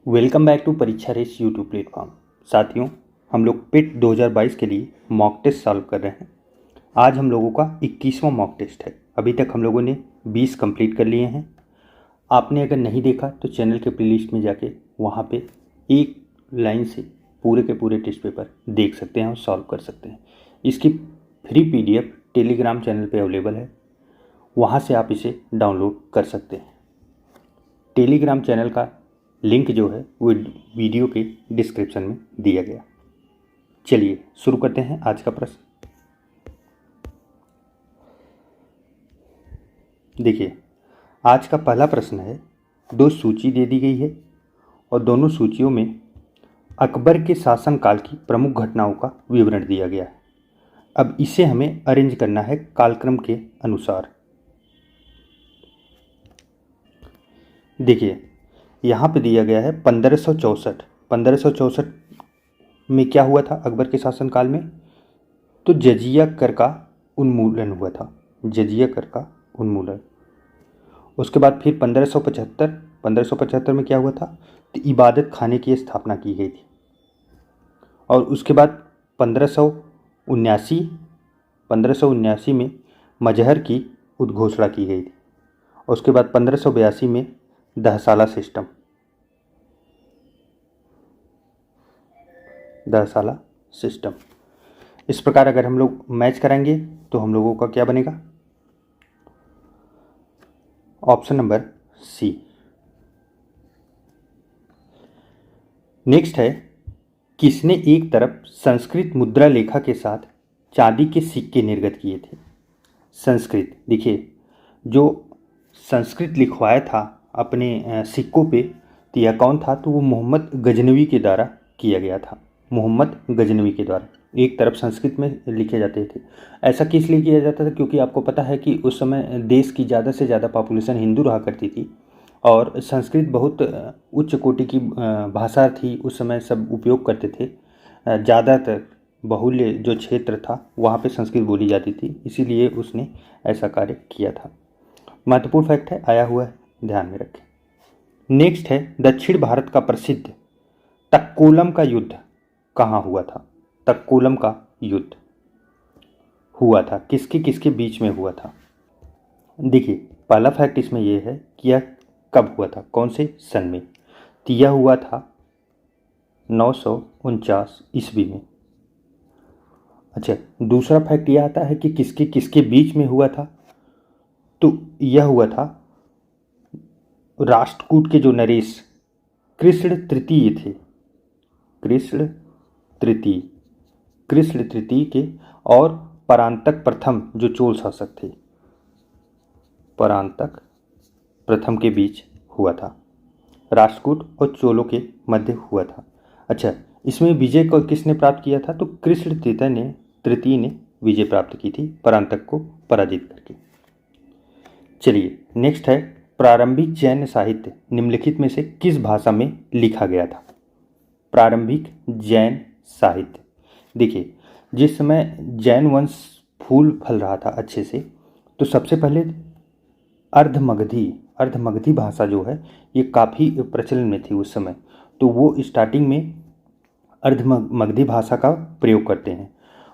Welcome back to परीक्षा race YouTube platform. साथियों, हम लोग पिट 2022 के लिए मॉक टेस्ट सॉल्व कर रहे हैं। आज हम लोगों का 21वां मॉक टेस्ट है। अभी तक हम लोगों ने 20 कंप्लीट कर लिए हैं। आपने अगर नहीं देखा तो चैनल के प्लेलिस्ट में जाके वहाँ पे एक लाइन से पूरे के पूरे टेस्ट पेपर देख सकते हैं और सॉल्व कर सकते हैं। इसकी फ्री PDF टेलीग्राम चैनल पे अवेलेबल है, वहाँ से आप इसे डाउनलोड कर सकते हैं। टेलीग्राम चैनल का लिंक जो है वो वीडियो के डिस्क्रिप्शन में दिया गया। चलिए शुरू करते हैं आज का प्रश्न। देखिए, आज का पहला प्रश्न है। दो सूची दे दी गई है और दोनों सूचियों में अकबर के शासनकाल की प्रमुख घटनाओं का विवरण दिया गया है। अब इसे हमें अरेंज करना है कालक्रम के अनुसार। देखिए, यहाँ पे दिया गया है 1564। 1564 में क्या हुआ था अकबर के शासनकाल में? तो जजिया कर का उन्मूलन हुआ था। जजिया कर का उन्मूलन। उसके बाद फिर 1575 में क्या हुआ था? तो इबादत खाने की स्थापना की गई थी। और उसके बाद 1579 में मजहर की उद्घोषणा की गई थी। और उसके बाद 1582 में दहसाला सिस्टम। इस प्रकार अगर हम लोग मैच कराएंगे तो हम लोगों का क्या बनेगा? Option number C. नेक्स्ट है, किसने एक तरफ संस्कृत मुद्रा लेखा के साथ चांदी के सिक्के निर्गत किए थे? संस्कृत, देखिए, जो संस्कृत लिखवाया था अपने सिक्कों पे, तो यह कौन था? तो वो मोहम्मद गजनवी के द्वारा किया गया था। मोहम्मद गजनवी के द्वारा एक तरफ संस्कृत में लिखे जाते थे। ऐसा किस लिए किया जाता था? क्योंकि आपको पता है कि उस समय देश की ज़्यादा से ज़्यादा पॉपुलेशन हिंदू रहा करती थी और संस्कृत बहुत उच्च कोटि की भाषा थी। उस समय सब उपयोग करते थे। ज़्यादातर बहुल्य जो क्षेत्र था वहाँ पे संस्कृत बोली जाती थी, इसीलिए उसने ऐसा कार्य किया था। महत्वपूर्ण फैक्ट है, आया हुआ है, ध्यान में रखें। नेक्स्ट है, दक्षिण भारत का प्रसिद्ध तक्कोलम का युद्ध कहाँ हुआ था? तक्कोलम का युद्ध हुआ था किसके किसके बीच में हुआ था? देखिए, पहला फैक्ट इसमें यह है कि यह कब हुआ था, कौन से सन में? तो यह हुआ था 949 ईस्वी में। अच्छा, दूसरा फैक्ट यह आता है कि किसके किसके बीच में हुआ था। तो यह हुआ था राष्ट्रकूट के जो नरेश कृष्ण तृतीय थे, कृष्ण तृतीय के और परांतक प्रथम जो चोल शासक थे, परांतक प्रथम के बीच हुआ था। राष्ट्रकूट और चोलों के मध्य हुआ था। अच्छा, इसमें विजय को किसने प्राप्त किया था? तो कृष्ण तृतीय ने विजय प्राप्त की थी प्रांतक को पराजित करके। चलिए, नेक्स्ट है, प्रारंभिक जैन साहित्य निम्नलिखित में से किस भाषा में लिखा गया था? प्रारंभिक जैन साहित्य, देखिए, जिस समय जैन वंश फूल फल रहा था अच्छे से, तो सबसे पहले अर्धमगधी भाषा जो है ये काफ़ी प्रचलन में थी उस समय। तो वो स्टार्टिंग में अर्धमगधी भाषा का प्रयोग करते हैं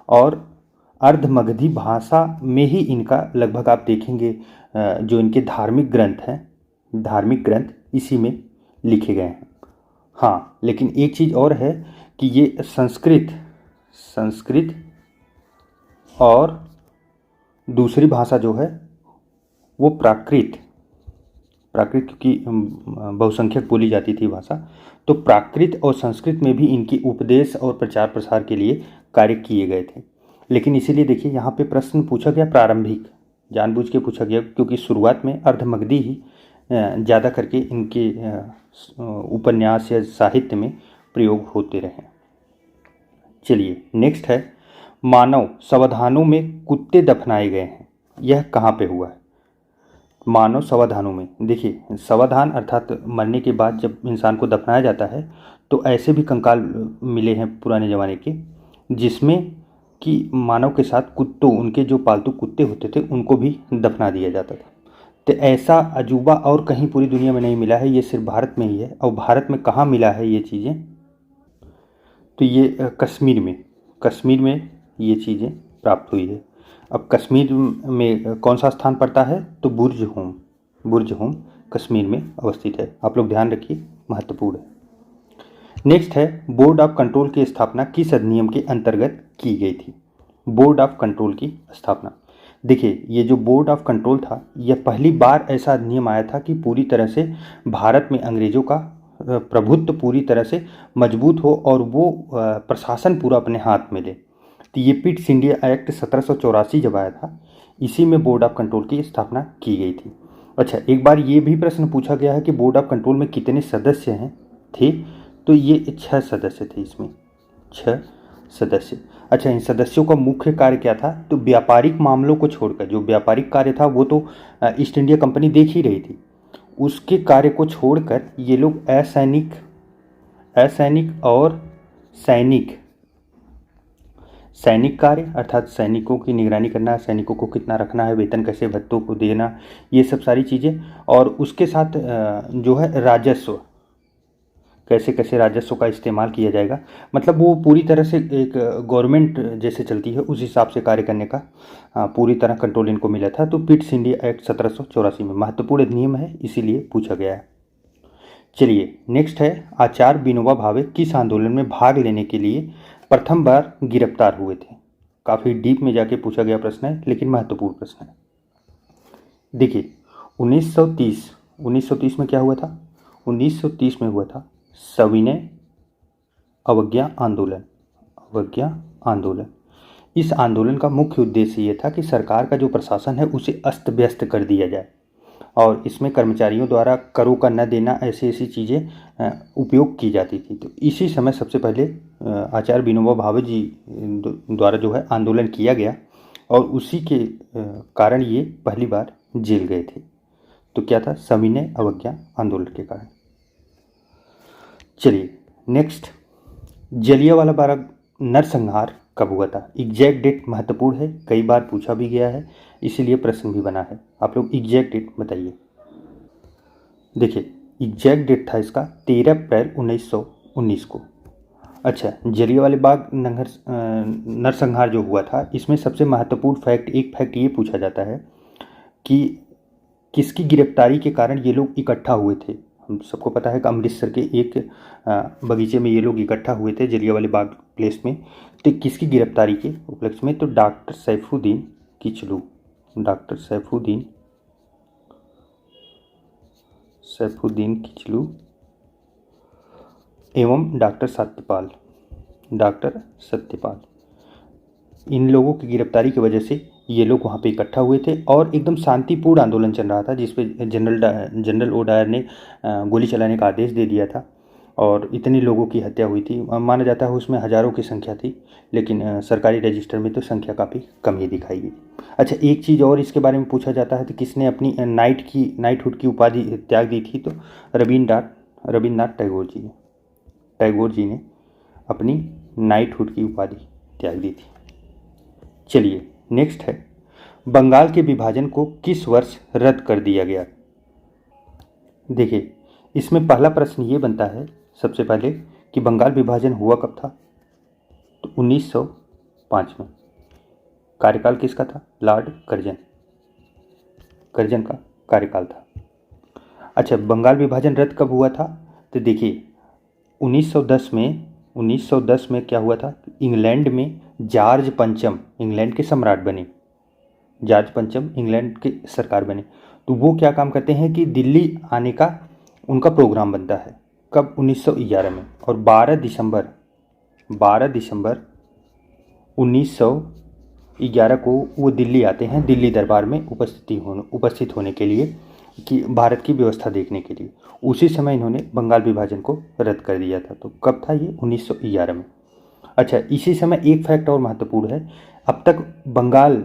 और अर्धमगधी भाषा में ही इनका लगभग आप देखेंगे जो इनके धार्मिक ग्रंथ इसी में लिखे गए हैं। हाँ, लेकिन एक चीज़ और है कि ये संस्कृत और दूसरी भाषा जो है वो प्राकृत, क्योंकि बहुसंख्यक बोली जाती थी भाषा, तो प्राकृत और संस्कृत में भी इनकी उपदेश और प्रचार प्रसार के लिए कार्य किए गए थे। लेकिन इसीलिए देखिए, यहाँ पे प्रश्न पूछा गया प्रारंभिक, जानबूझ के पूछा गया क्योंकि शुरुआत में अर्धमगधी ही ज़्यादा करके इनके उपन्यास या साहित्य में प्रयोग होते रहे। चलिए, नेक्स्ट है, मानव समाधानों में कुत्ते दफनाए गए हैं, यह कहाँ पे हुआ है? मानव समाधानों में, देखिए, समाधान अर्थात मरने के बाद जब इंसान को दफनाया जाता है तो ऐसे भी कंकाल मिले हैं पुराने ज़माने के जिसमें कि मानव के साथ कुत्तों, उनके जो पालतू कुत्ते होते थे उनको भी दफना दिया जाता था। तो ऐसा अजूबा और कहीं पूरी दुनिया में नहीं मिला है, ये सिर्फ भारत में ही है। और भारत में कहाँ मिला है ये चीज़ें, तो ये कश्मीर में ये चीज़ें प्राप्त हुई है। अब कश्मीर में कौन सा स्थान पड़ता है, तो बुर्ज होम कश्मीर में अवस्थित है। आप लोग ध्यान रखिए, महत्वपूर्ण है। नेक्स्ट है, बोर्ड ऑफ कंट्रोल की स्थापना किस अधिनियम के अंतर्गत की गई थी। बोर्ड ऑफ कंट्रोल की स्थापना, देखिए ये जो बोर्ड ऑफ कंट्रोल था, यह पहली बार ऐसा अधिनियम आया था कि पूरी तरह से भारत में अंग्रेजों का प्रभुत्व पूरी तरह से मजबूत हो और वो प्रशासन पूरा अपने हाथ में ले। तो ये पिट्स इंडिया एक्ट 1784 जब आया था, इसी में बोर्ड ऑफ कंट्रोल की स्थापना की गई थी। अच्छा, एक बार ये भी प्रश्न पूछा गया है कि बोर्ड ऑफ कंट्रोल में कितने सदस्य थे, तो ये 6 सदस्य थे, इसमें 6 सदस्य। अच्छा, इन सदस्यों का मुख्य कार्य क्या था, तो व्यापारिक मामलों को छोड़कर जो व्यापारिक कार्य था वो तो ईस्ट इंडिया कंपनी देख ही रही थी, उसके कार्य को छोड़कर ये लोग असैनिक और सैनिक कार्य, अर्थात सैनिकों की निगरानी करना, सैनिकों को कितना रखना है, वेतन कैसे भत्तों को देना, ये सब सारी चीज़ें, और उसके साथ जो है राजस्व, कैसे कैसे राजस्व का इस्तेमाल किया जाएगा, मतलब वो पूरी तरह से एक गवर्नमेंट जैसे चलती है उस हिसाब से कार्य करने का पूरी तरह कंट्रोल इनको मिला था। तो पिट्स इंडिया एक्ट 1784 में महत्वपूर्ण नियम है, इसीलिए पूछा गया है। चलिए नेक्स्ट है, आचार्य विनोबा भावे किस आंदोलन में भाग लेने के लिए प्रथम बार गिरफ्तार हुए थे। काफ़ी डीप में जाके पूछा गया प्रश्न है, लेकिन महत्वपूर्ण प्रश्न है। देखिए 1930 में क्या हुआ था, 1930 में हुआ था सविनय अवज्ञा आंदोलन। इस आंदोलन का मुख्य उद्देश्य ये था कि सरकार का जो प्रशासन है उसे अस्त व्यस्त कर दिया जाए, और इसमें कर्मचारियों द्वारा करों का न देना, ऐसी ऐसी चीज़ें उपयोग की जाती थी। तो इसी समय सबसे पहले आचार्य विनोबा भावे जी द्वारा जो है आंदोलन किया गया, और उसी के कारण ये पहली बार जेल गए थे। तो क्या था, सविनय अवज्ञा आंदोलन के कारण। चलिए नेक्स्ट, जलियांवाला बाग नरसंहार कब हुआ था। एग्जैक्ट डेट महत्वपूर्ण है, कई बार पूछा भी गया है, इसीलिए प्रश्न भी बना है। आप लोग एग्जैक्ट डेट बताइए। देखिए एग्जैक्ट डेट था इसका 13 अप्रैल 1919 को। अच्छा, जलियांवाला बाग नरसंहार जो हुआ था, इसमें सबसे महत्वपूर्ण एक फैक्ट ये पूछा जाता है कि किसकी गिरफ्तारी के कारण ये लोग इकट्ठा हुए थे। हम सबको पता है कि अमृतसर के एक बगीचे में ये लोग इकट्ठा हुए थे, जलियांवाला बाग प्लेस में। तो किसकी गिरफ्तारी के उपलक्ष्य में, तो डॉक्टर सैफुद्दीन किचलू एवं डॉक्टर सत्यपाल, इन लोगों की गिरफ्तारी की वजह से ये लोग वहाँ पे इकट्ठा हुए थे, और एकदम शांतिपूर्ण आंदोलन चल रहा था, जिसपे जनरल ओ डायर ने गोली चलाने का आदेश दे दिया था, और इतने लोगों की हत्या हुई थी। माना जाता है उसमें हज़ारों की संख्या थी, लेकिन सरकारी रजिस्टर में तो संख्या काफ़ी कम ही दिखाई गई। अच्छा, एक चीज़ और इसके बारे में पूछा जाता है, तो किसने अपनी नाइटहुड की उपाधि त्याग दी थी, तो रविन्द्रनाथ टैगोर जी ने अपनी नाइटहुड की उपाधि त्याग दी थी। चलिए नेक्स्ट है, बंगाल के विभाजन को किस वर्ष रद्द कर दिया गया। देखिए इसमें पहला प्रश्न ये बनता है सबसे पहले कि बंगाल विभाजन हुआ कब था, तो 1905 में। कार्यकाल किसका था, लॉर्ड कर्जन का कार्यकाल था। अच्छा, बंगाल विभाजन रद्द कब हुआ था, तो देखिए 1910 में क्या हुआ था, इंग्लैंड में जॉर्ज पंचम इंग्लैंड के सम्राट बने, जॉर्ज पंचम इंग्लैंड के सरकार बने। तो वो क्या काम करते हैं कि दिल्ली आने का उनका प्रोग्राम बनता है, कब, 1911 में, और 12 दिसंबर 1911 को वो दिल्ली आते हैं, दिल्ली दरबार में उपस्थित होने के लिए, कि भारत की व्यवस्था देखने के लिए। उसी समय इन्होंने बंगाल विभाजन को रद्द कर दिया था। तो कब था ये, 1911 में। अच्छा, इसी समय एक फैक्ट और महत्वपूर्ण है, अब तक बंगाल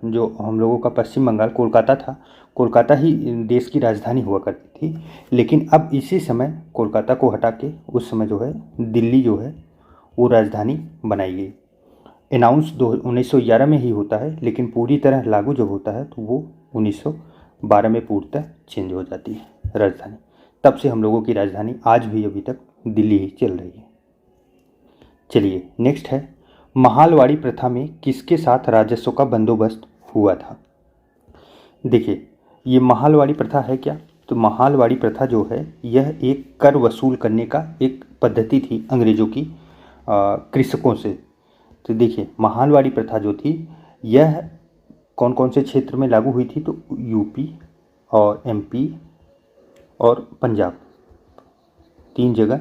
जो हम लोगों का पश्चिम बंगाल कोलकाता था, कोलकाता ही देश की राजधानी हुआ करती थी, लेकिन अब इसी समय कोलकाता को हटा के उस समय जो है दिल्ली जो है वो राजधानी बनाई गई। अनाउंस 1911 में ही होता है, लेकिन पूरी तरह लागू जब होता है तो वो 12 में पूर्णतः चेंज हो जाती है राजधानी। तब से हम लोगों की राजधानी आज भी अभी तक दिल्ली ही चल रही है। चलिए नेक्स्ट है, महालवाड़ी प्रथा में किसके साथ राजस्व का बंदोबस्त हुआ था? देखिए ये महालवाड़ी प्रथा है क्या? तो महालवाड़ी प्रथा जो है यह एक कर वसूल करने का एक पद्धति थी अंग्रेजों की कृषकों से। तो देखिए महालवाड़ी प्रथा जो थी यह कौन कौन से क्षेत्र में लागू हुई थी? तो यूपी और एमपी और पंजाब, 3 जगह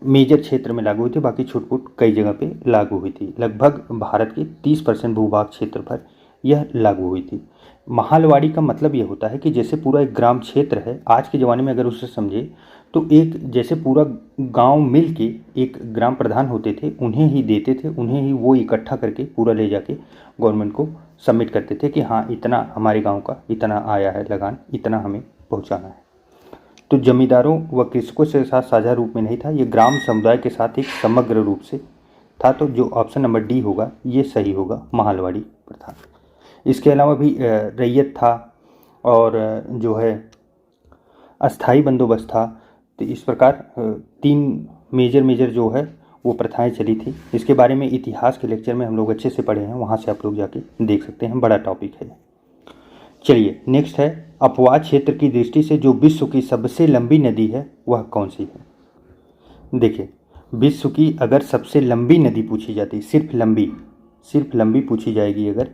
मेजर क्षेत्र में लागू हुई थी, बाकी छुटपुट कई जगह पे लागू हुई थी। लगभग भारत के 30% भूभाग क्षेत्र पर यह लागू हुई थी। महालवाड़ी का मतलब यह होता है कि जैसे पूरा एक ग्राम क्षेत्र है, आज के ज़माने में अगर उसे समझे तो एक जैसे पूरा गांव मिल के एक ग्राम प्रधान होते थे, उन्हें ही देते थे, उन्हें ही वो इकट्ठा करके पूरा ले जाके गवर्नमेंट को सबमिट करते थे कि हाँ इतना हमारे गांव का इतना आया है लगान, इतना हमें पहुंचाना है। तो जमींदारों व कृषकों से साथ साझा रूप में नहीं था, ये ग्राम समुदाय के साथ एक समग्र रूप से था। तो जो ऑप्शन नंबर डी होगा ये सही होगा, महालवाड़ी प्रथा। इसके अलावा भी रैयत था और जो है अस्थाई बंदोबस्त था। तो इस प्रकार 3 मेजर जो है वो प्रथाएं चली थी। इसके बारे में इतिहास के लेक्चर में हम लोग अच्छे से पढ़े हैं, वहाँ से आप लोग जाके देख सकते हैं, बड़ा टॉपिक है। चलिए नेक्स्ट है, अपवाद क्षेत्र की दृष्टि से जो विश्व की सबसे लंबी नदी है वह कौन सी है? देखिए विश्व की अगर सबसे लंबी नदी पूछी जाती, सिर्फ लंबी पूछी जाएगी अगर,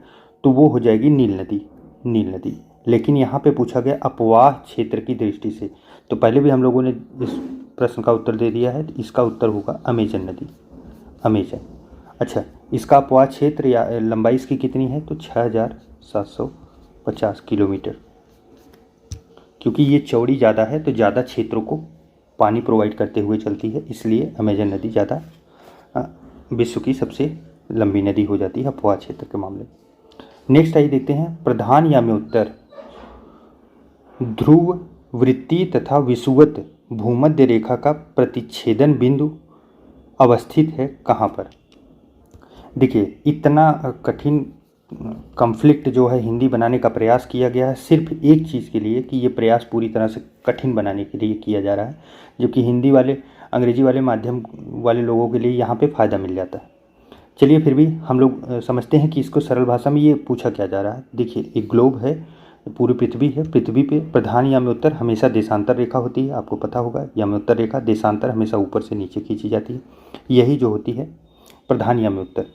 तो वो हो जाएगी नील नदी। लेकिन यहाँ पे पूछा गया अपवाह क्षेत्र की दृष्टि से, तो पहले भी हम लोगों ने इस प्रश्न का उत्तर दे दिया है। तो इसका उत्तर होगा अमेजन नदी, अमेजन। अच्छा, इसका अपवाह क्षेत्र या लंबाई इसकी कितनी है? तो 6750 किलोमीटर। क्योंकि ये चौड़ी ज़्यादा है तो ज़्यादा क्षेत्रों को पानी प्रोवाइड करते हुए चलती है, इसलिए अमेजन नदी ज़्यादा विश्व की सबसे लंबी नदी हो जाती है अपवाह क्षेत्र के मामले में। नेक्स्ट आइए देखते हैं, प्रधान या में उत्तर ध्रुव वृत्तीय तथा विषुवत भूमध्य रेखा का प्रतिच्छेदन बिंदु अवस्थित है कहाँ पर? देखिए इतना कठिन कॉन्फ्लिक्ट जो है हिंदी बनाने का प्रयास किया गया है सिर्फ एक चीज़ के लिए कि ये प्रयास पूरी तरह से कठिन बनाने के लिए किया जा रहा है, जबकि हिंदी वाले अंग्रेजी वाले माध्यम वाले लोगों के लिए यहाँ पे फ़ायदा मिल जाता है। चलिए फिर भी हम लोग समझते हैं कि इसको सरल भाषा में ये पूछा क्या जा रहा है। देखिए एक ग्लोब है, पूरी पृथ्वी है, पृथ्वी पे प्रधान या में उत्तर हमेशा देशांतर रेखा होती है, आपको पता होगा। या में उत्तर रेखा देशांतर हमेशा ऊपर से नीचे खींची जाती है, यही जो होती है प्रधान या में उत्तर।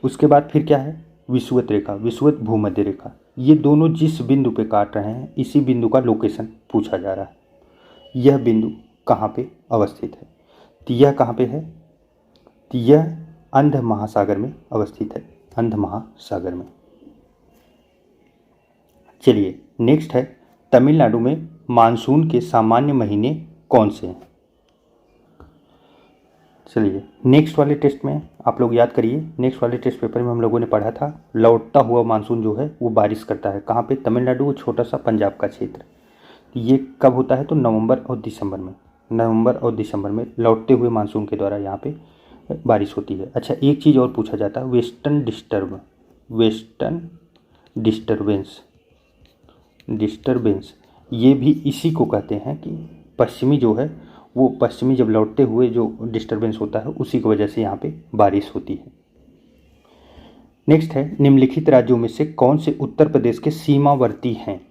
उसके बाद फिर क्या है? विषुवत रेखा, विषुवत भूमध्य रेखा। ये दोनों जिस बिंदु पे काट रहे हैं इसी बिंदु का लोकेशन पूछा जा रहा है, यह बिंदु कहाँ पे अवस्थित है? तो यह कहाँ पे है? तो यह अंध महासागर में अवस्थित है, अंध महासागर में। चलिए नेक्स्ट है, तमिलनाडु में मानसून के सामान्य महीने कौन से हैं? चलिए नेक्स्ट वाले टेस्ट में आप लोग याद करिए, नेक्स्ट वाले टेस्ट पेपर में हम लोगों ने पढ़ा था लौटता हुआ मानसून जो है वो बारिश करता है कहाँ पे? तमिलनाडु, वो छोटा सा पंजाब का क्षेत्र। ये कब होता है? तो नवंबर और दिसंबर में लौटते हुए मानसून के द्वारा यहाँ पे बारिश होती है। अच्छा एक चीज़ और पूछा जाता है, वेस्टर्न डिस्टर्बेंस, ये भी इसी को कहते हैं कि पश्चिमी जो है वो पश्चिमी जब लौटते हुए जो डिस्टर्बेंस होता है उसी की वजह से यहाँ पे बारिश होती है। नेक्स्ट है, निम्नलिखित राज्यों में से कौन से उत्तर प्रदेश के सीमावर्ती हैं?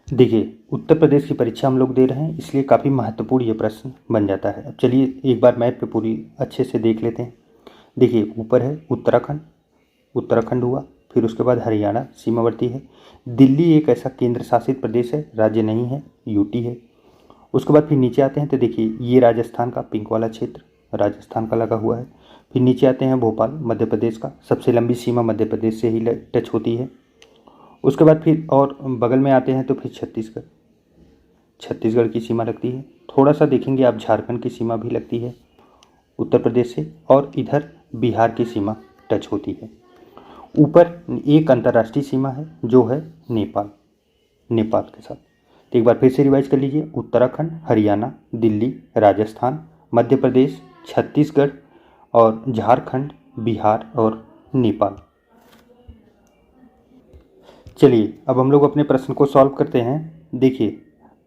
देखिए उत्तर प्रदेश की परीक्षा हम लोग दे रहे हैं इसलिए काफ़ी महत्वपूर्ण ये प्रश्न बन जाता है। अब चलिए एक बार मैप पे पूरी अच्छे से देख लेते हैं। देखिए ऊपर है उत्तराखंड हुआ, फिर उसके बाद हरियाणा सीमावर्ती है, दिल्ली एक ऐसा केंद्र शासित प्रदेश है, राज्य नहीं है, यूटी है। उसके बाद फिर नीचे आते हैं तो देखिए ये राजस्थान का पिंक वाला क्षेत्र राजस्थान का लगा हुआ है। फिर नीचे आते हैं भोपाल मध्य प्रदेश का, सबसे लंबी सीमा मध्य प्रदेश से ही टच होती है। उसके बाद फिर और बगल में आते हैं तो फिर छत्तीसगढ़ की सीमा लगती है। थोड़ा सा देखेंगे आप झारखंड की सीमा भी लगती है उत्तर प्रदेश से, और इधर बिहार की सीमा टच होती है। ऊपर एक अंतर्राष्ट्रीय सीमा है जो है नेपाल के साथ। तो एक बार फिर से रिवाइज कर लीजिए, उत्तराखंड, हरियाणा, दिल्ली, राजस्थान, मध्य प्रदेश, छत्तीसगढ़ और झारखंड, बिहार और नेपाल। चलिए अब हम लोग अपने प्रश्न को सॉल्व करते हैं। देखिए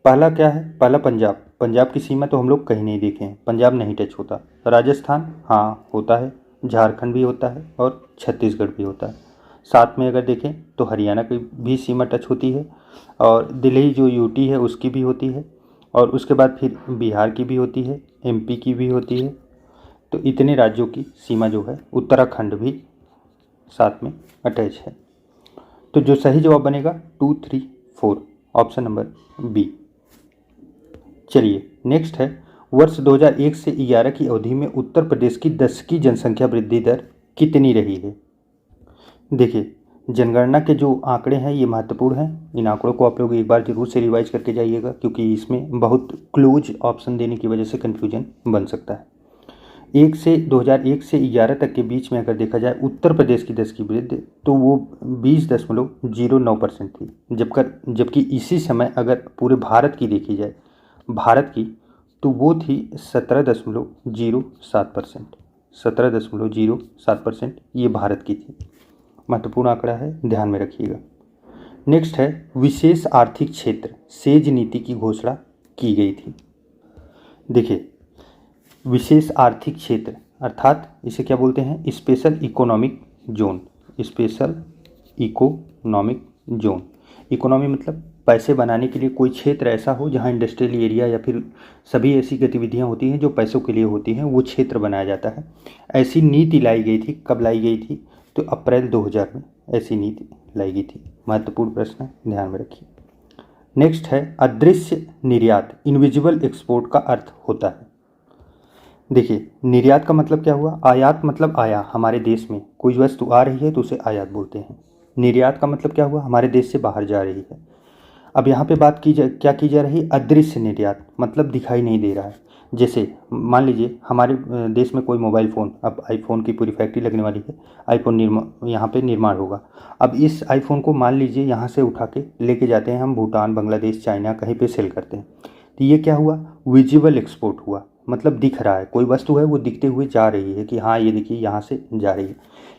पहला क्या है, पहला पंजाब। पंजाब की सीमा तो हम लोग कहीं नहीं देखे हैं, पंजाब नहीं टच होता। राजस्थान हाँ होता है, झारखंड भी होता है और छत्तीसगढ़ भी होता है। साथ में अगर देखें तो हरियाणा की भी सीमा टच होती है और दिल्ली जो यूटी है उसकी भी होती है और उसके बाद फिर बिहार की भी होती है, एमपी की भी होती है। तो इतने राज्यों की सीमा जो है, उत्तराखंड भी साथ में अटैच है। तो जो सही जवाब बनेगा 2, 3, 4, ऑप्शन नंबर बी। चलिए नेक्स्ट है, वर्ष 2001 से 11 की अवधि में उत्तर प्रदेश की दशकी जनसंख्या वृद्धि दर कितनी रही है। देखिए जनगणना के जो आंकड़े हैं ये महत्वपूर्ण हैं, इन आंकड़ों को आप लोग एक बार जरूर से रिवाइज करके जाइएगा क्योंकि इसमें बहुत क्लोज ऑप्शन देने की वजह से कन्फ्यूजन बन सकता है। 2001 से 11 तक के बीच में अगर देखा जाए उत्तर प्रदेश की दशकी वृद्धि तो वो 20.09% थी, जबकि इसी समय अगर पूरे भारत की देखी जाए, भारत की, तो वो थी 17.07%। 17.07% ये भारत की थी। महत्वपूर्ण आंकड़ा है, ध्यान में रखिएगा। नेक्स्ट है, विशेष आर्थिक क्षेत्र सेज नीति की घोषणा की गई थी। देखिए विशेष आर्थिक क्षेत्र अर्थात इसे क्या बोलते हैं, special economic zone. Special economic zone, economy मतलब पैसे बनाने के लिए कोई क्षेत्र ऐसा हो जहां इंडस्ट्रियल एरिया या फिर सभी ऐसी गतिविधियां होती हैं जो पैसों के लिए होती हैं, वो क्षेत्र बनाया जाता है। ऐसी नीति लाई गई थी, कब लाई गई थी, तो अप्रैल 2000 में ऐसी नीति लाई गई थी। महत्वपूर्ण प्रश्न है, ध्यान में रखिए। नेक्स्ट है, अदृश्य निर्यात इनविजिबल एक्सपोर्ट का अर्थ होता है। देखिए निर्यात का मतलब क्या हुआ, आयात मतलब आया, हमारे देश में कोई वस्तु आ रही है तो उसे आयात बोलते हैं। निर्यात का मतलब क्या हुआ, हमारे देश से बाहर जा रही है। अब यहाँ पे बात क्या की जा रही, अदृश्य निर्यात मतलब दिखाई नहीं दे रहा है। जैसे मान लीजिए हमारे देश में कोई मोबाइल फ़ोन, अब आईफोन की पूरी फैक्ट्री लगने वाली है, आईफोन यहाँ पे निर्माण होगा। अब इस आईफोन को मान लीजिए यहाँ से उठा के लेके जाते हैं हम भूटान, बांग्लादेश, चाइना, कहीं पे सेल करते हैं। तो ये क्या हुआ, विजिबल एक्सपोर्ट हुआ, मतलब दिख रहा है, कोई वस्तु है वो दिखते हुए जा रही है कि हाँ ये देखिए यहाँ से जा रही है।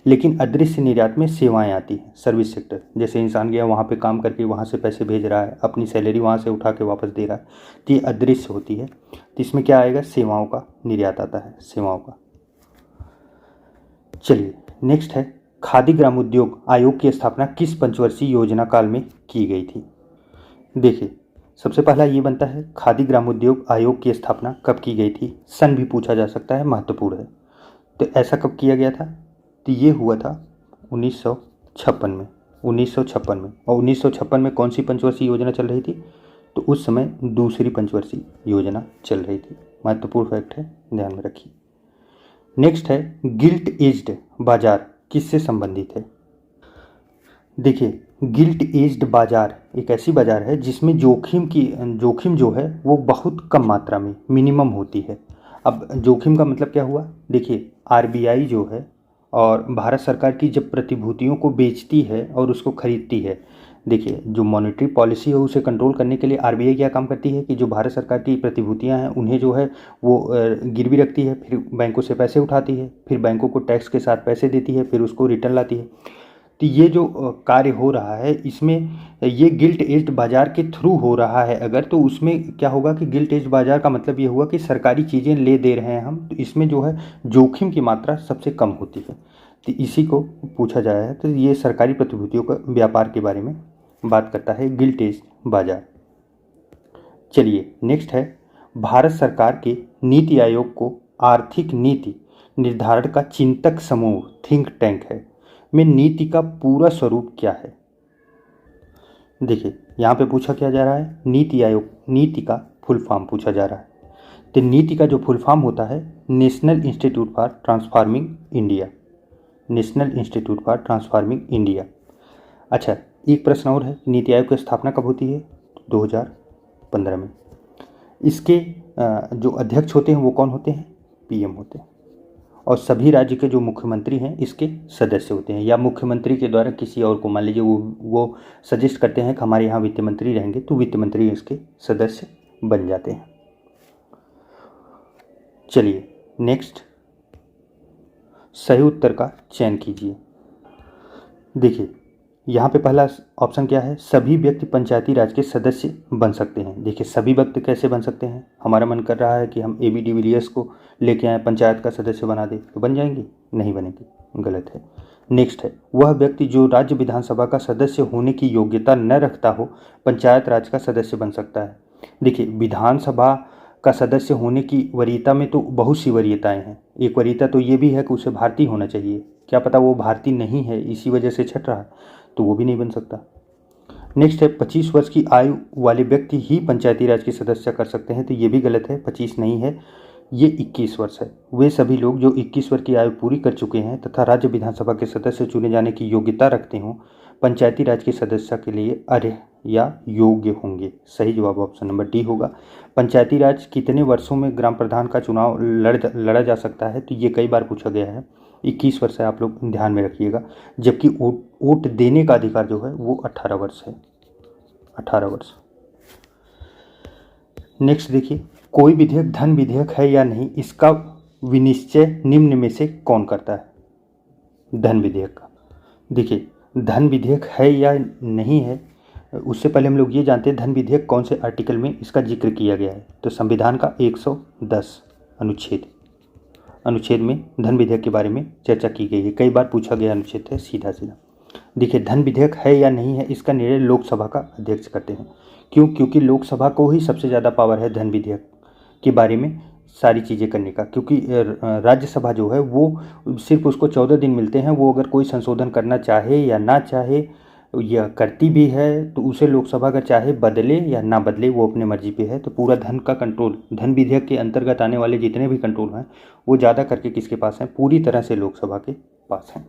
लेकिन अदृश्य निर्यात में सेवाएं आती हैं, सर्विस सेक्टर, जैसे इंसान गया वहाँ पे काम करके वहाँ से पैसे भेज रहा है, अपनी सैलरी वहाँ से उठा के वापस दे रहा है, तो ये अदृश्य होती है। तो इसमें क्या आएगा, सेवाओं का निर्यात आता है, सेवाओं का। चलिए नेक्स्ट है, खादी ग्रामोद्योग आयोग की स्थापना किस पंचवर्षीय योजना काल में की गई थी। देखिए सबसे पहला ये बनता है, खादी ग्रामोद्योग आयोग की स्थापना कब की गई थी, सन भी पूछा जा सकता है, महत्वपूर्ण है। तो ऐसा कब किया गया था, तो ये हुआ था 1956 में। 1956 में, और 1956 में कौन सी पंचवर्षीय योजना चल रही थी, तो उस समय दूसरी पंचवर्षीय योजना चल रही थी। महत्वपूर्ण फैक्ट है, ध्यान में रखिए। नेक्स्ट है, गिल्ट एज्ड बाजार किससे संबंधित है। देखिए गिल्ट एज्ड बाजार एक ऐसी बाजार है जिसमें जोखिम जो है वो बहुत कम मात्रा में, मिनिमम होती है। अब जोखिम का मतलब क्या हुआ, देखिए आरबीआई जो है और भारत सरकार की जब प्रतिभूतियों को बेचती है और उसको खरीदती है, देखिए जो मॉनेटरी पॉलिसी है उसे कंट्रोल करने के लिए आरबीआई क्या काम करती है कि जो भारत सरकार की प्रतिभूतियां हैं उन्हें जो है वो गिरवी रखती है, फिर बैंकों से पैसे उठाती है, फिर बैंकों को टैक्स के साथ पैसे देती है, फिर उसको रिटर्न लाती है। तो ये जो कार्य हो रहा है इसमें ये गिल्ट एज्ड बाजार के थ्रू हो रहा है अगर, तो उसमें क्या होगा कि गिल्ट एज्ड बाजार का मतलब ये हुआ कि सरकारी चीज़ें ले दे रहे हैं हम, तो इसमें जो है जोखिम की मात्रा सबसे कम होती है। तो इसी को पूछा जाया है, तो ये सरकारी प्रतिभूतियों का व्यापार के बारे में बात करता है गिल्ट एज्ड बाजार। चलिए नेक्स्ट है, भारत सरकार के नीति आयोग को आर्थिक नीति निर्धारण का चिंतक समूह थिंक टैंक है में नीति का पूरा स्वरूप क्या है। देखिए यहाँ पे पूछा क्या जा रहा है, नीति आयोग, नीति का फुल फॉर्म पूछा जा रहा है। तो नीति का जो फुल फॉर्म होता है national institute for transforming India, national institute for transforming India. अच्छा एक प्रश्न और है, नीति आयोग की स्थापना कब होती है, 2015 में। इसके जो अध्यक्ष होते हैं वो कौन होते हैं, पीएम होते हैं, और सभी राज्य के जो मुख्यमंत्री हैं इसके सदस्य होते हैं, या मुख्यमंत्री के द्वारा किसी और को, मान लीजिए वो सजेस्ट करते हैं कि हमारे यहाँ वित्त मंत्री रहेंगे, तो वित्त मंत्री इसके सदस्य बन जाते हैं। चलिए नेक्स्ट, सही उत्तर का चयन कीजिए। देखिए यहाँ पे पहला ऑप्शन क्या है, सभी व्यक्ति पंचायती राज के सदस्य बन सकते हैं। देखिए सभी व्यक्ति कैसे बन सकते हैं, हमारा मन कर रहा है कि हम AB डिविलियर्स को लेके आए पंचायत का सदस्य बना दे तो बन जाएंगे, नहीं बनेंगे, गलत है। नेक्स्ट है, वह व्यक्ति जो राज्य विधानसभा का सदस्य होने की योग्यता न रखता हो पंचायत राज का सदस्य बन सकता है। देखिए विधानसभा का सदस्य होने की वरीयता में तो बहुत सी वरीयताएं हैं। एक वरीयता तो ये भी है कि उसे भारतीय होना चाहिए, क्या पता वो भारतीय नहीं है इसी वजह से छट रहा है, तो वो भी नहीं बन सकता। नेक्स्ट है, 25 वर्ष की आयु वाले व्यक्ति ही पंचायती राज की सदस्य कर सकते हैं, तो ये भी गलत है, 25 नहीं है, ये 21 वर्ष है। वे सभी लोग जो 21 वर्ष की आयु पूरी कर चुके हैं तथा राज्य विधानसभा के सदस्य चुने जाने की योग्यता रखते हों पंचायती राज के सदस्य के लिए अर्ह या योग्य होंगे। सही जवाब ऑप्शन नंबर डी होगा। पंचायती राज कितने वर्षों में ग्राम प्रधान का चुनाव लड़ा जा सकता है, तो ये कई बार पूछा गया है, 21 वर्ष है, आप लोग ध्यान में रखिएगा। जबकि वोट देने का अधिकार जो है वो 18 वर्ष है, 18 वर्ष। नेक्स्ट देखिए, कोई विधेयक धन विधेयक है या नहीं, इसका विनिश्चय निम्न में से कौन करता है, धन विधेयक का। देखिए धन विधेयक है या नहीं है, उससे पहले हम लोग ये जानते हैं धन विधेयक कौन से आर्टिकल में इसका जिक्र किया गया है, तो संविधान का 110 अनुच्छेद में धन विधेयक के बारे में चर्चा की गई है, कई बार पूछा गया अनुच्छेद है सीधा सीधा। देखिए धन विधेयक है या नहीं है, इसका निर्णय लोकसभा का अध्यक्ष करते हैं। क्यों, क्योंकि लोकसभा को ही सबसे ज़्यादा पावर है धन विधेयक के बारे में सारी चीज़ें करने का, क्योंकि राज्यसभा जो है वो सिर्फ उसको 14 दिन मिलते हैं, वो अगर कोई संशोधन करना चाहे या ना चाहे या करती भी है तो उसे लोकसभा अगर चाहे बदले या ना बदले वो अपने मर्जी पे है। तो पूरा धन का कंट्रोल, धन विधेयक के अंतर्गत आने वाले जितने भी कंट्रोल हैं वो ज़्यादा करके किसके पास हैं, पूरी तरह से लोकसभा के पास हैं।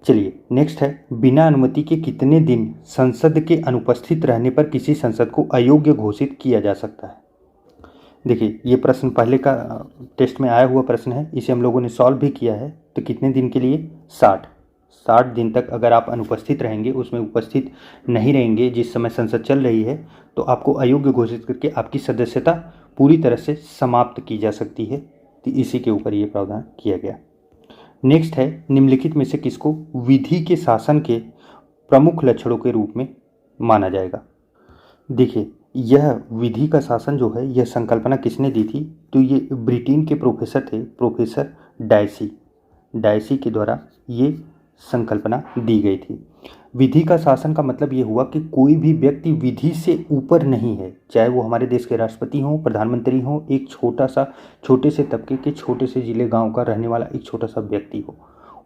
चलिए नेक्स्ट है, बिना अनुमति के कितने दिन संसद के अनुपस्थित रहने पर किसी सांसद को अयोग्य घोषित किया जा सकता है। देखिए ये प्रश्न पहले का टेस्ट में आया हुआ प्रश्न है, इसे हम लोगों ने सॉल्व भी किया है। तो कितने दिन के लिए, 60 दिन तक अगर आप अनुपस्थित रहेंगे, उसमें उपस्थित नहीं रहेंगे जिस समय संसद चल रही है, तो आपको अयोग्य घोषित करके आपकी सदस्यता पूरी तरह से समाप्त की जा सकती है। तो इसी के ऊपर ये प्रावधान किया गया। नेक्स्ट है, निम्नलिखित में से किसको विधि के शासन के प्रमुख लक्षणों के रूप में माना जाएगा। देखिए यह विधि का शासन जो है यह संकल्पना किसने दी थी, तो ये ब्रिटेन के प्रोफेसर थे, प्रोफेसर डायसी के द्वारा ये संकल्पना दी गई थी। विधि का शासन का मतलब ये हुआ कि कोई भी व्यक्ति विधि से ऊपर नहीं है, चाहे वो हमारे देश के राष्ट्रपति हों, प्रधानमंत्री हों, एक छोटे से तबके के छोटे से जिले गांव का रहने वाला एक छोटा सा व्यक्ति हो,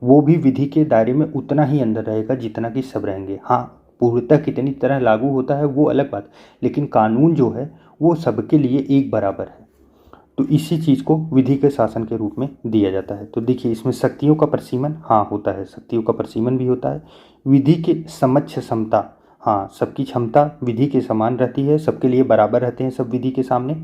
वो भी विधि के दायरे में उतना ही अंदर रहेगा जितना कि सब रहेंगे। हाँ पूर्णतः कितनी तरह लागू होता है वो अलग बात, लेकिन कानून जो है वो सबके लिए एक बराबर है। तो इसी चीज़ को विधि के शासन के रूप में दिया जाता है। तो देखिए इसमें शक्तियों का परिसीमन हाँ होता है, शक्तियों का परिसीमन भी होता है। विधि के समक्ष समता, हाँ सबकी क्षमता विधि के समान रहती है, सबके लिए बराबर रहते हैं सब विधि के सामने।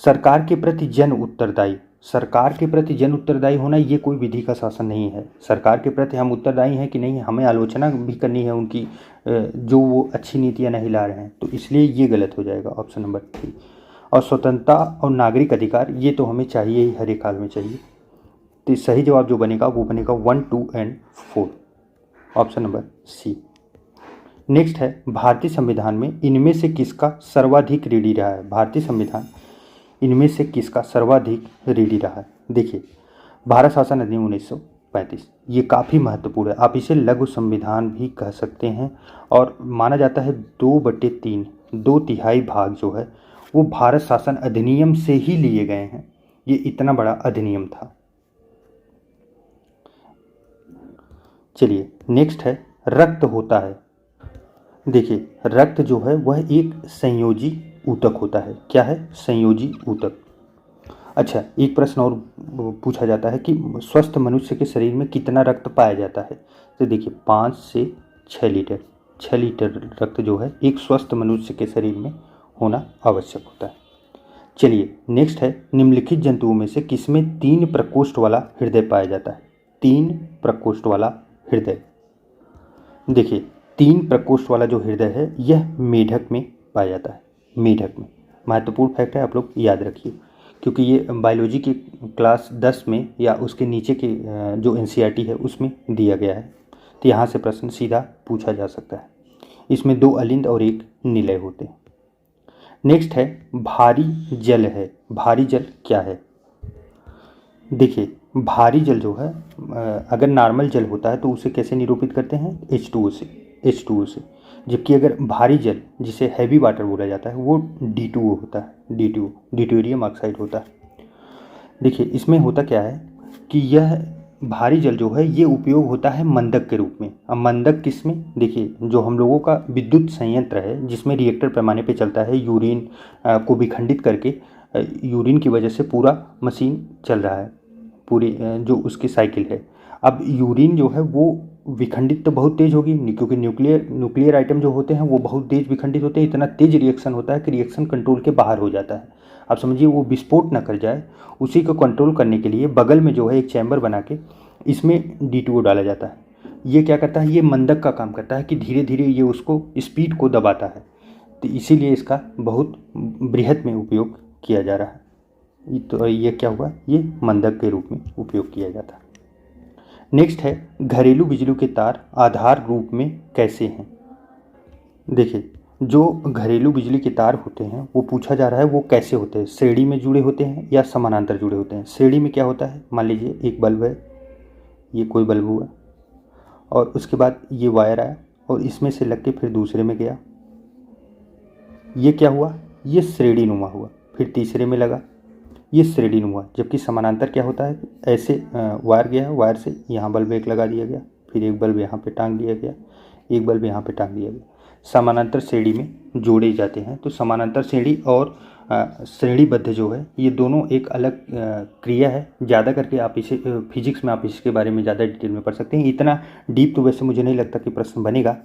सरकार के प्रति जन उत्तरदायी, सरकार के प्रति जन उत्तरदायी होना ये कोई विधि का शासन नहीं है। सरकार के प्रति हम उत्तरदायी हैं कि नहीं, हमें आलोचना भी करनी है उनकी जो वो अच्छी नीतियाँ नहीं ला रहे हैं, तो इसलिए ये गलत हो जाएगा ऑप्शन नंबर 3। और स्वतंत्रता और नागरिक अधिकार ये तो हमें चाहिए ही, हर एक हाल में चाहिए। तो सही जवाब जो बनेगा वो बनेगा 1, 2 और 4, ऑप्शन नंबर सी। नेक्स्ट है, भारतीय संविधान में इनमें से किसका सर्वाधिक रीढ़ी रहा है। भारतीय संविधान इनमें से किसका सर्वाधिक रीढ़ी रहा है। देखिए भारत शासन अधिनियम 1935 ये काफ़ी महत्वपूर्ण है, आप इसे लघु संविधान भी कह सकते हैं। और माना जाता है 2/3, 2/3 भाग जो है वो भारत शासन अधिनियम से ही लिए गए हैं। ये इतना बड़ा अधिनियम था। चलिए नेक्स्ट है, रक्त होता है। देखिए रक्त जो है वह एक संयोजी ऊतक होता है। क्या है, संयोजी ऊतक। अच्छा एक प्रश्न और पूछा जाता है कि स्वस्थ मनुष्य के शरीर में कितना रक्त पाया जाता है। तो देखिए 5 से 6 लीटर, 6 लीटर रक्त जो है एक स्वस्थ मनुष्य के शरीर में होना आवश्यक होता है। चलिए नेक्स्ट है, निम्नलिखित जंतुओं में से किसमें 3 प्रकोष्ठ वाला हृदय पाया जाता है। 3 प्रकोष्ठ वाला हृदय, देखिए 3 प्रकोष्ठ वाला जो हृदय है यह मेढक में पाया जाता है। मेढक में महत्वपूर्ण फैक्ट है, आप लोग याद रखिए, क्योंकि ये बायोलॉजी की क्लास 10 में या उसके नीचे के जो NCERT है उसमें दिया गया है। तो यहाँ से प्रश्न सीधा पूछा जा सकता है। इसमें 2 अलिंद और 1 निलय होते हैं। नेक्स्ट है भारी जल है। भारी जल क्या है? देखिए भारी जल जो है अगर नॉर्मल जल होता है तो उसे कैसे निरूपित करते हैं? H2O से। जबकि अगर भारी जल जिसे हैवी वाटर बोला जाता है वो D2O होता है। डिट्यूरियम ऑक्साइड होता है। देखिए इसमें होता क्या है कि यह भारी जल जो है ये उपयोग होता है मंदक के रूप में। अब मंदक किस में? देखिए जो हम लोगों का विद्युत संयंत्र है जिसमें रिएक्टर पैमाने पे चलता है, यूरिन को विखंडित करके यूरिन की वजह से पूरा मशीन चल रहा है, पूरी जो उसकी साइकिल है। अब यूरिन जो है वो विखंडित तो बहुत तेज़ होगी क्योंकि न्यूक्लियर आइटम जो होते हैं वो बहुत तेज़ विखंडित होते हैं। इतना तेज रिएक्शन होता है कि रिएक्शन कंट्रोल के बाहर हो जाता है। आप समझिए वो विस्फोट ना कर जाए, उसी को कंट्रोल करने के लिए बगल में जो है एक चैम्बर बना के इसमें D2O डाला जाता है। ये क्या करता है? ये मंदक का काम करता है कि धीरे धीरे ये उसको स्पीड को दबाता है। तो इसीलिए इसका बहुत बृहद में उपयोग किया जा रहा है। तो ये क्या हुआ? ये मंदक के रूप में उपयोग किया जाता है। नेक्स्ट है घरेलू बिजली के तार आधार रूप में कैसे हैं? देखिए जो घरेलू बिजली के तार होते हैं वो पूछा जा रहा है वो कैसे होते हैं? श्रेणी में जुड़े होते हैं या समानांतर जुड़े होते हैं? श्रेणी में क्या होता है? मान लीजिए एक बल्ब है, ये कोई बल्ब हुआ और उसके बाद ये वायर आया और इसमें से लग के फिर दूसरे में गया, ये क्या हुआ? ये श्रेणी नुमा हुआ। फिर तीसरे में लगा, ये श्रेणी नुमा। जबकि समानांतर क्या होता है? ऐसे वायर गया, वायर से यहाँ बल्ब एक लगा दिया गया, फिर एक बल्ब यहाँ पे टांग दिया गया, एक बल्ब यहाँ पे टांग दिया गया। समानांतर श्रेणी में जोड़े जाते हैं। तो समानांतर श्रेणी और श्रेणीबद्ध जो है ये दोनों एक अलग क्रिया है। ज़्यादा करके आप इसे फिजिक्स में आप इसके बारे में ज़्यादा डिटेल में पढ़ सकते हैं। इतना डीप तो वैसे मुझे नहीं लगता कि प्रश्न बनेगा,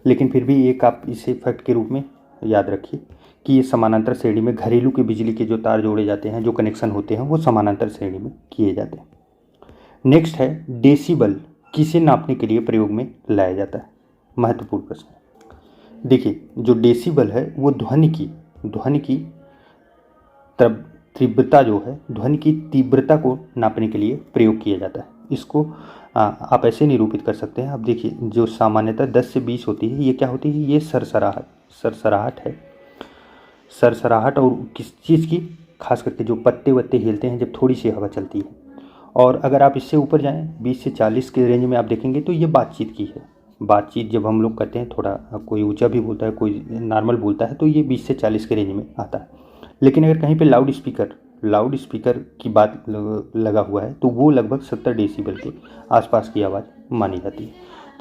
लेकिन फिर भी एक आप इसे फैक्ट के रूप में याद रखिए कि ये समानांतर श्रेणी में घरेलू के बिजली के जो तार जोड़े जाते हैं, जो कनेक्शन होते हैं वो समानांतर श्रेणी में किए जाते हैं। नेक्स्ट है डेसिबल किसे नापने के लिए प्रयोग में लाया जाता है? महत्वपूर्ण प्रश्न है। देखिए जो डेसिबल है वो ध्वनि की तीव्रता जो है, ध्वनि की तीव्रता को नापने के लिए प्रयोग किया जाता है। इसको आप ऐसे निरूपित कर सकते हैं। अब देखिए जो सामान्यतः 10 से 20 होती है, ये क्या होती है? ये सरसराहट है। सरसराहट और किस चीज़ की? खास करके जो पत्ते वत्ते हिलते हैं जब थोड़ी सी हवा चलती है। और अगर आप इससे ऊपर जाएं 20 से 40 के रेंज में आप देखेंगे तो ये बातचीत की है। बातचीत जब हम लोग करते हैं, थोड़ा कोई ऊंचा भी बोलता है, कोई नॉर्मल बोलता है, तो ये 20 से 40 के रेंज में आता है। लेकिन अगर कहीं पे लाउड स्पीकर की बात लगा हुआ है तो वो लगभग 70 डेसिबल के आसपास की आवाज़ मानी जाती है।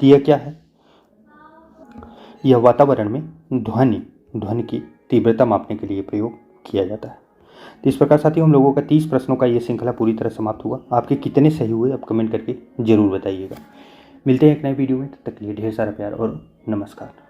तो यह क्या है? यह वातावरण में ध्वनि की तीव्रता मापने के लिए प्रयोग किया जाता है। तो इस प्रकार साथियों हम लोगों का 30 प्रश्नों का ये श्रृंखला पूरी तरह समाप्त हुआ। आपके कितने सही हुए आप कमेंट करके ज़रूर बताइएगा। मिलते हैं एक नए वीडियो में, तब तक के लिए ढेर सारा प्यार और नमस्कार।